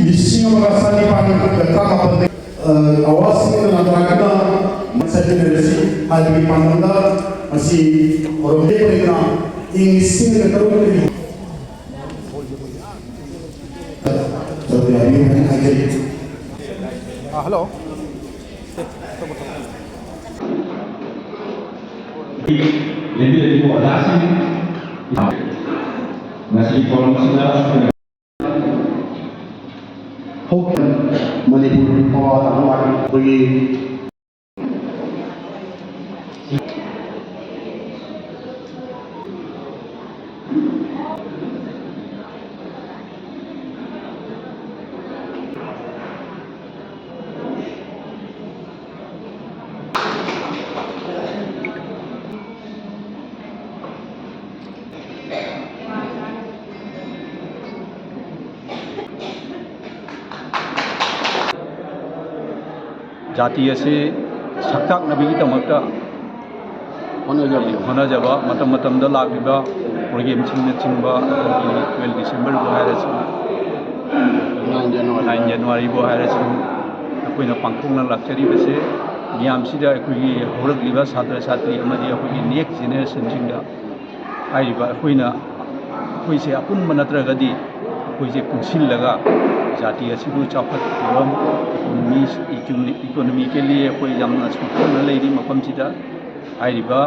Isinga mga sanipan nagkakapatid awasin ng natragana sa generasi hadi pamanda masih orang mereka isinga nagkaroon so hari ini hari hello lebih moderasi masih kolom sudah Manipur awal bagi जाति असे सक्ताक्नबीगिदमक्ता होनाजबा मतमतमदा लागिबा programme चिंबा 12 December को हायरसु 9 जनवरी को हायरसु अखोइना पांखोंना लाक्चरीबसे मियामसिदा अखोइगी होरकलिबा छात्र छात्री अमदि अखोइगी next generation सिंगा हाइरिबा अखोइना अखोइसे अपुनबा नत्रगदि अखोइसे पुंसिलगा जाति असिबु चाफतबम economy के लिए कोई जामना सुखना लेरी मफमसिदा हाइरिबा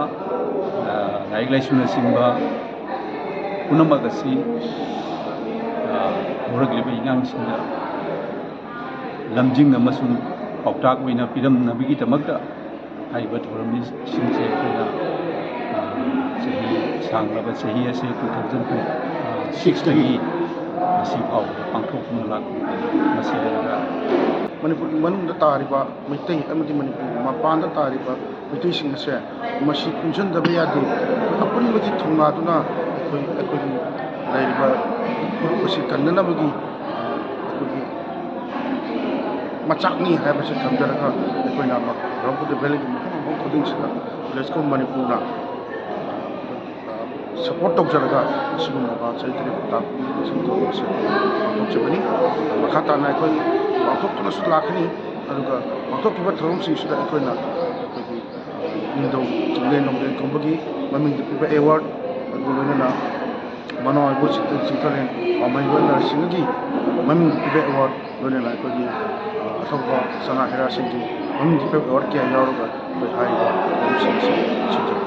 लाइक लाइसुना सिंबा पुनमगसी होरगलिबा इंगांसिंगा लमजिंग अमसुं पाउटाक ओइना पिरमनबिगी तमकता हाइबा थोरमनि सिंसे कोइना सही सांगलबा सही असे 2006 दगी मसी फाव पांथोकना लाक मसी लगा मनपुर की मनुंग तारीबा मितई अमदी मनपुर मपान तारीबा मितई सिंह से मसी कुंजन दबे यादे अपन मदी थुंगा दुना अखोई लाइबा पुरुपसी कन्ननबगी अखोई मचाकनी है बसे थमजरगा अखोइना रंगपुर वैली की मफम खुदिंग सिदा लेट्स गो मणिपुर ना सपोर्ट तौजरगा सिगुमबा चैतन्य प्रताप संतोषे तौजबनी मखाताना अखोई पांथोक्तुनसु लाखनी अदुगा पांथोक्किबा थौरमसिंगसुदा अखोइना अखोई निंदौ चिंगले नोंगले कंबगी ममिंग पिबा अवार्ड अदुलोइना मनो आइबो चिंतरेन पामाइबा नरसिंगगी ममिंग पिबा अवार्ड लोइना अखोई अथवा सना हेरा सिंगी ममिंग पिबा अवार्ड क्या यावरगा अखोई हाइबा थौरमसिंगसु चिंतरेन